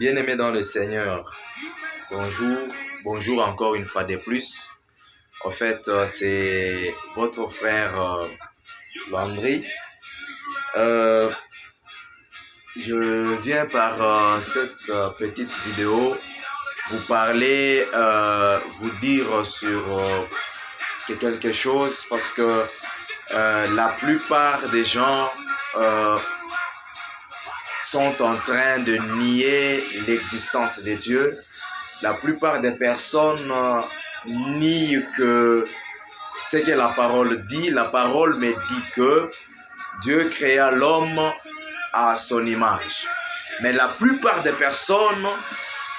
Bien-aimés dans le Seigneur, bonjour encore une fois de plus. En fait, c'est votre frère Landry. Je viens par cette petite vidéo vous parler, vous dire sur quelque chose parce que la plupart des gens sont en train de nier l'existence de Dieu. La plupart des personnes nient que ce que la parole dit. La parole me dit que Dieu créa l'homme à son image. Mais la plupart des personnes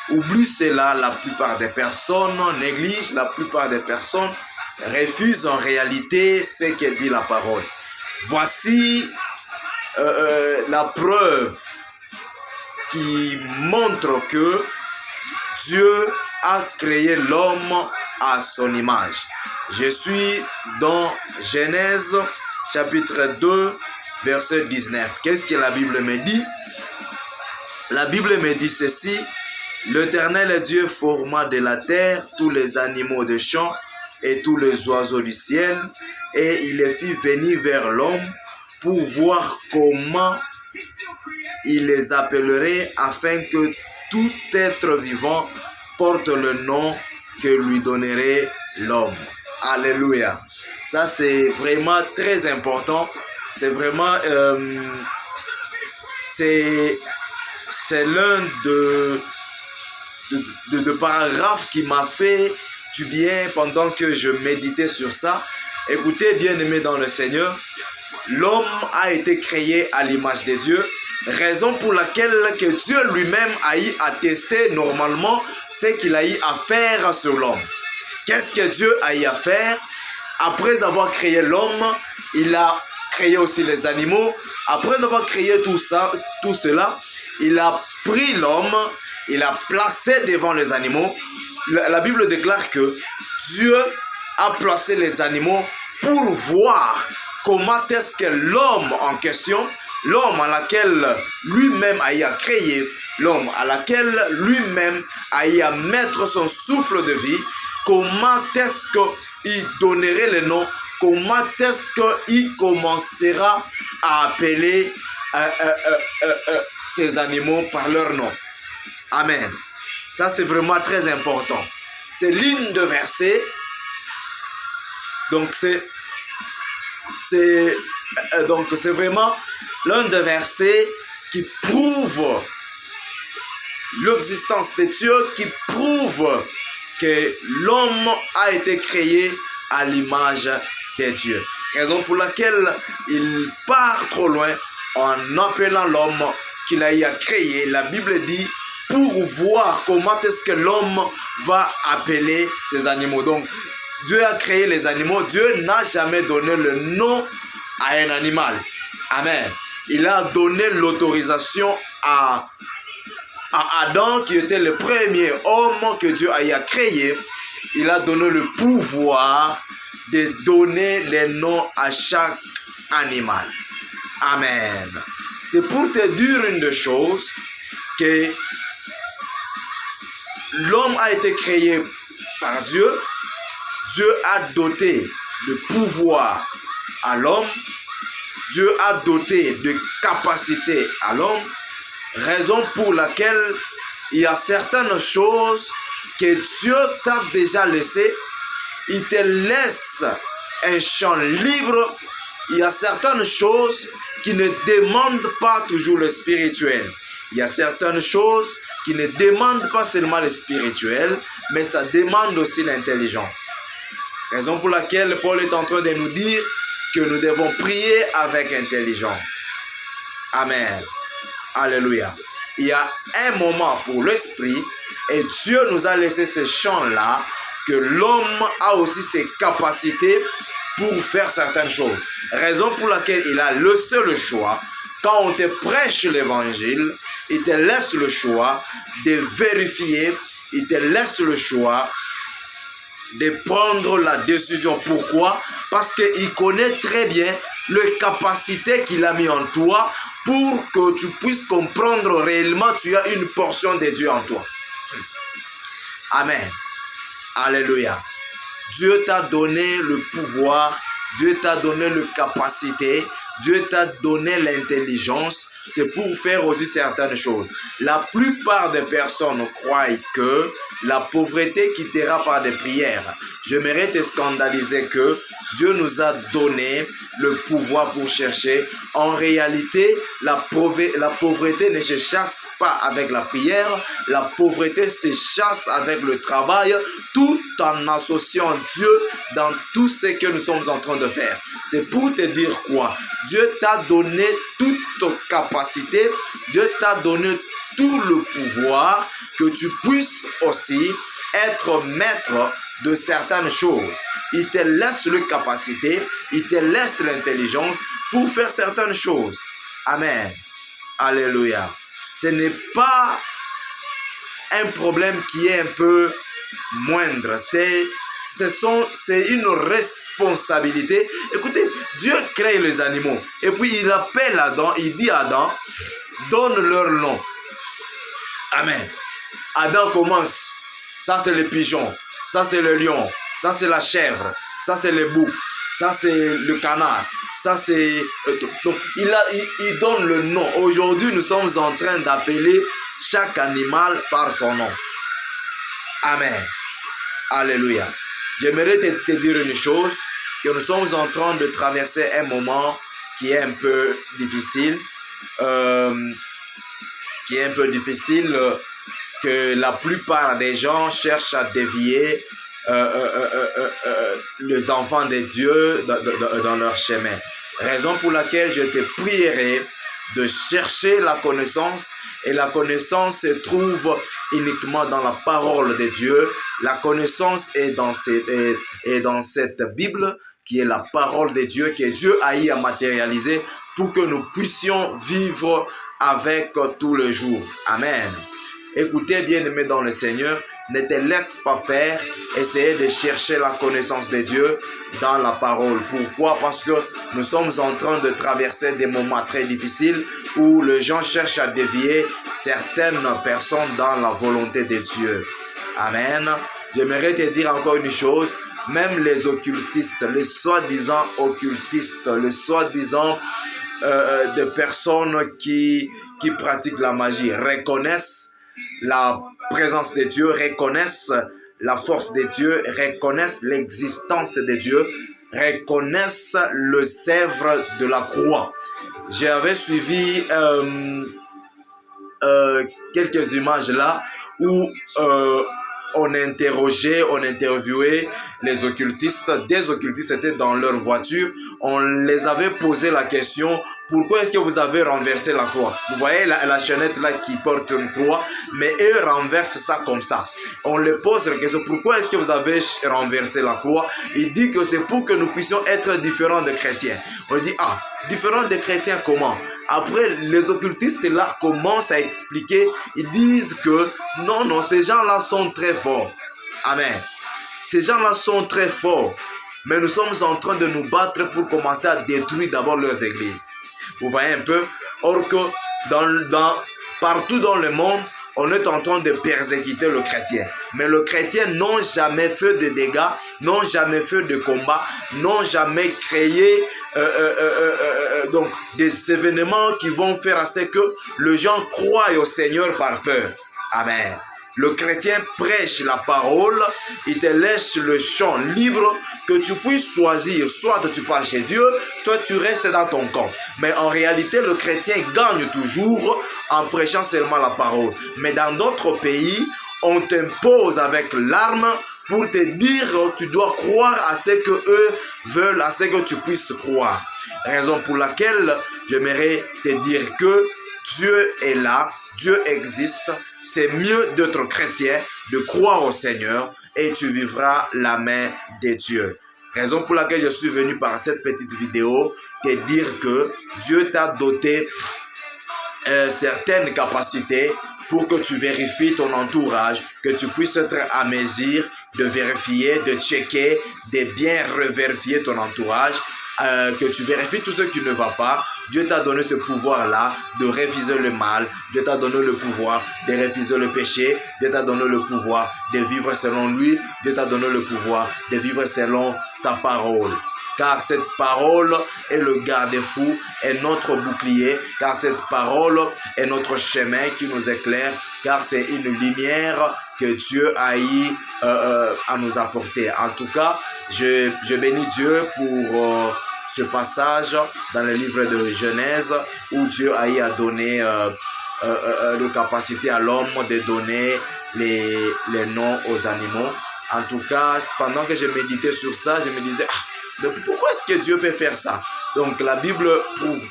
oublient cela, la plupart des personnes négligent, la plupart des personnes refusent en réalité ce que dit la parole. Voici la preuve qui montre que Dieu a créé l'homme à son image. Je suis dans Genèse chapitre 2, verset 19. Qu'est-ce que la Bible me dit? La Bible me dit ceci: l'Éternel Dieu forma de la terre tous les animaux des champs et tous les oiseaux du ciel, et il les fit venir vers l'homme pour voir comment il les appellerait, afin que tout être vivant porte le nom que lui donnerait l'homme. Alléluia. Ça, c'est vraiment très important. C'est vraiment... c'est l'un de paragraphes qui m'a fait du bien pendant que je méditais sur ça. Écoutez, bien-aimés dans le Seigneur, l'homme a été créé à l'image de Dieu, raison pour laquelle que Dieu lui-même a eu à tester normalement ce qu'il a eu à faire sur l'homme. Qu'est-ce que Dieu a eu à faire? Après avoir créé l'homme, il a créé aussi les animaux. Après avoir créé tout cela, il a pris l'homme, il a placé devant les animaux. La Bible déclare que Dieu a placé les animaux pour voir comment est-ce que l'homme en question, l'homme à laquelle lui-même a eu à créer, l'homme à laquelle lui-même a eu à mettre son souffle de vie, comment est-ce qu'il donnerait le nom, comment est-ce qu'il commencera à appeler ces animaux par leur nom. Amen. Ça, c'est vraiment très important. C'est ligne de verset. Donc, c'est vraiment l'un des versets qui prouve l'existence de Dieu, qui prouve que l'homme a été créé à l'image de Dieu. Raison pour laquelle il part trop loin en appelant l'homme qu'il a eu à créer. La Bible dit pour voir comment est-ce que l'homme va appeler ces animaux. Donc, Dieu a créé les animaux. Dieu n'a jamais donné le nom à un animal. Amen. Il a donné l'autorisation à Adam, qui était le premier homme que Dieu a créé. Il a donné le pouvoir de donner les noms à chaque animal. Amen. C'est pour te dire une des choses, que l'homme a été créé par Dieu. Dieu a doté de pouvoir à l'homme. Dieu a doté de capacité à l'homme. Raison pour laquelle il y a certaines choses que Dieu t'a déjà laissées. Il te laisse un champ libre. Il y a certaines choses qui ne demandent pas toujours le spirituel. Il y a certaines choses qui ne demandent pas seulement le spirituel, mais ça demande aussi l'intelligence. Raison pour laquelle Paul est en train de nous dire que nous devons prier avec intelligence. Amen. Alléluia. Il y a un moment pour l'esprit et Dieu nous a laissé ce champ-là, que l'homme a aussi ses capacités pour faire certaines choses. Raison pour laquelle il a laissé le choix. Quand on te prêche l'évangile, il te laisse le choix de vérifier, il te laisse le choix de prendre la décision. Pourquoi? Parce qu'il connaît très bien les capacités qu'il a mis en toi pour que tu puisses comprendre réellement, tu as une portion de Dieu en toi. Amen. Alléluia. Dieu t'a donné le pouvoir, Dieu t'a donné la capacité, Dieu t'a donné l'intelligence. C'est pour faire aussi certaines choses. La plupart des personnes croient que la pauvreté quittera par des prières. J'aimerais te scandaliser que Dieu nous a donné le pouvoir pour chercher. En réalité, la pauvreté ne se chasse pas avec la prière. La pauvreté se chasse avec le travail, tout en associant Dieu dans tout ce que nous sommes en train de faire. C'est pour te dire quoi? Dieu t'a donné toute capacité, Dieu t'a donné tout le pouvoir que tu puisses aussi être maître de certaines choses. Il te laisse la capacité, il te laisse l'intelligence pour faire certaines choses. Amen. Alléluia. Ce n'est pas un problème qui est un peu moindre. C'est une responsabilité. Écoutez, Dieu crée les animaux. Et puis il appelle Adam, il dit à Adam, donne leur nom. Amen. Adam commence. Ça c'est le pigeon. Ça c'est le lion. Ça c'est la chèvre. Ça c'est le bouc. Ça c'est le canard. Ça c'est... Donc il donne le nom. Aujourd'hui nous sommes en train d'appeler chaque animal par son nom. Amen. Alléluia. J'aimerais te dire une chose, que nous sommes en train de traverser un moment qui est un peu difficile, que la plupart des gens cherchent à dévier les enfants de Dieu dans leur chemin. Raison pour laquelle je te prierai de chercher la connaissance, et la connaissance se trouve uniquement dans la parole de Dieu. La connaissance est dans cette Bible qui est la parole de Dieu, que Dieu a eu à matérialiser pour que nous puissions vivre avec tous les jours. Amen. Écoutez, bien-aimés dans le Seigneur, ne te laisse pas faire. Essayez de chercher la connaissance de Dieu dans la parole. Pourquoi? Parce que nous sommes en train de traverser des moments très difficiles où les gens cherchent à dévier certaines personnes dans la volonté de Dieu. Amen. J'aimerais te dire encore une chose. Même les occultistes, les soi-disant occultistes, les soi-disant des personnes qui pratiquent la magie reconnaissent la présence de Dieu, reconnaissent la force de Dieu, reconnaissent l'existence de Dieu, reconnaissent le sèvre de la croix. J'avais suivi quelques images là où on interviewait les occultistes. Des occultistes étaient dans leur voiture. On les avait posé la question, pourquoi est-ce que vous avez renversé la croix? Vous voyez la chaînette là qui porte une croix, mais eux renversent ça comme ça. On les pose la question, pourquoi est-ce que vous avez renversé la croix? Il dit que c'est pour que nous puissions être différents des chrétiens. On dit, différents des chrétiens comment? Après, les occultistes là commencent à expliquer. Ils disent que non, ces gens-là sont très forts. Amen. Ces gens-là sont très forts. Mais nous sommes en train de nous battre pour commencer à détruire d'abord leurs églises. Vous voyez un peu? Or que partout dans le monde, on est en train de persécuter le chrétien. Mais le chrétien n'ont jamais fait de dégâts, n'ont jamais fait de combats, n'ont jamais créé donc des événements qui vont faire à ce que les gens croient au Seigneur par peur. Amen. Le chrétien prêche la parole, il te laisse le champ libre que tu puisses choisir. Soit tu parles chez Dieu, soit tu restes dans ton camp. Mais en réalité, le chrétien gagne toujours en prêchant seulement la parole. Mais dans d'autres pays, on t'impose avec l'arme pour te dire que tu dois croire à ce que eux veulent, à ce que tu puisses croire. Raison pour laquelle j'aimerais te dire que Dieu est là, Dieu existe. C'est mieux d'être chrétien, de croire au Seigneur et tu vivras la main de Dieu. Raison pour laquelle je suis venu par cette petite vidéo, te dire que Dieu t'a doté certaines capacités pour que tu vérifies ton entourage, que tu puisses être à mesure de vérifier, de checker, de bien revérifier ton entourage, que tu vérifies tout ce qui ne va pas Dieu t'a donné ce pouvoir-là de refuser le mal. Dieu t'a donné le pouvoir de refuser le péché. Dieu t'a donné le pouvoir de vivre selon lui. Dieu t'a donné le pouvoir de vivre selon sa parole. Car cette parole est le garde-fou, est notre bouclier, car cette parole est notre chemin qui nous éclaire, car c'est une lumière que Dieu a eu à nous apporter. En tout cas, je bénis Dieu pour ce passage dans le livre de Genèse où Dieu a eu à donner la capacité à l'homme de donner les noms aux animaux. En tout cas, pendant que je méditais sur ça, je me disais, pourquoi est-ce que Dieu peut faire ça? Donc la Bible prouve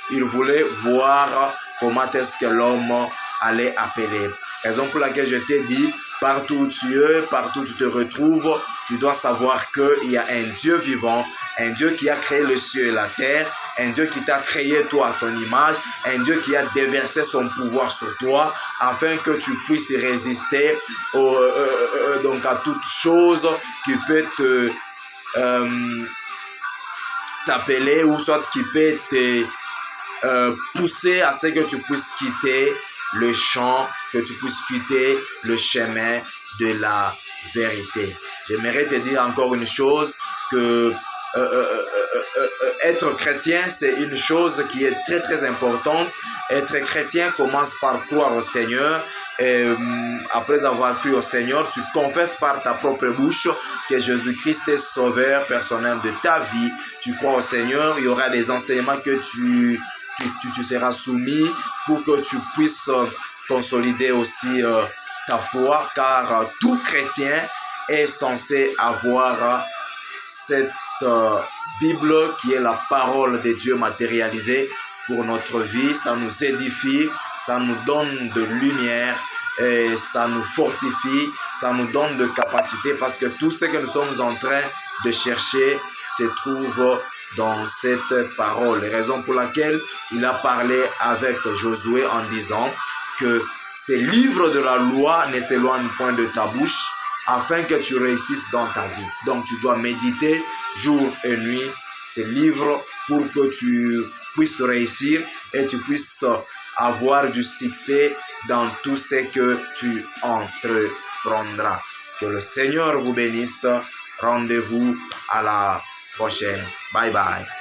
qu'il voulait voir comment est-ce que l'homme allait appeler. Raison pour laquelle je t'ai dit, partout où tu es, partout où tu te retrouves, tu dois savoir qu'il y a un Dieu vivant, un Dieu qui a créé le ciel et la terre, un Dieu qui t'a créé toi à son image, un Dieu qui a déversé son pouvoir sur toi afin que tu puisses résister donc à toute chose qui peut t'appeler ou soit qui peut te pousser à ce que tu puisses quitter le champ, que tu puisses quitter le chemin de la vérité. J'aimerais te dire encore une chose, que être chrétien, c'est une chose qui est très très importante. Être chrétien commence par croire au Seigneur. Et après avoir cru au Seigneur, tu confesses par ta propre bouche que Jésus-Christ est sauveur personnel de ta vie. Tu crois au Seigneur, il y aura des enseignements que tu seras soumis pour que tu puisses consolider aussi ta foi, car tout chrétien est censé avoir cette Bible qui est la parole de Dieu matérialisée pour notre vie. Ça nous édifie, ça nous donne de lumière et ça nous fortifie, ça nous donne de capacité, parce que tout ce que nous sommes en train de chercher se trouve dans cette parole. Raison pour laquelle il a parlé avec Josué en disant que ces livres de la loi ne s'éloignent point de ta bouche, afin que tu réussisses dans ta vie. Donc tu dois méditer jour et nuit ces livres pour que tu puisses réussir et tu puisses avoir du succès dans tout ce que tu entreprendras. Que le Seigneur vous bénisse. Rendez-vous à la prochaine. Bye bye.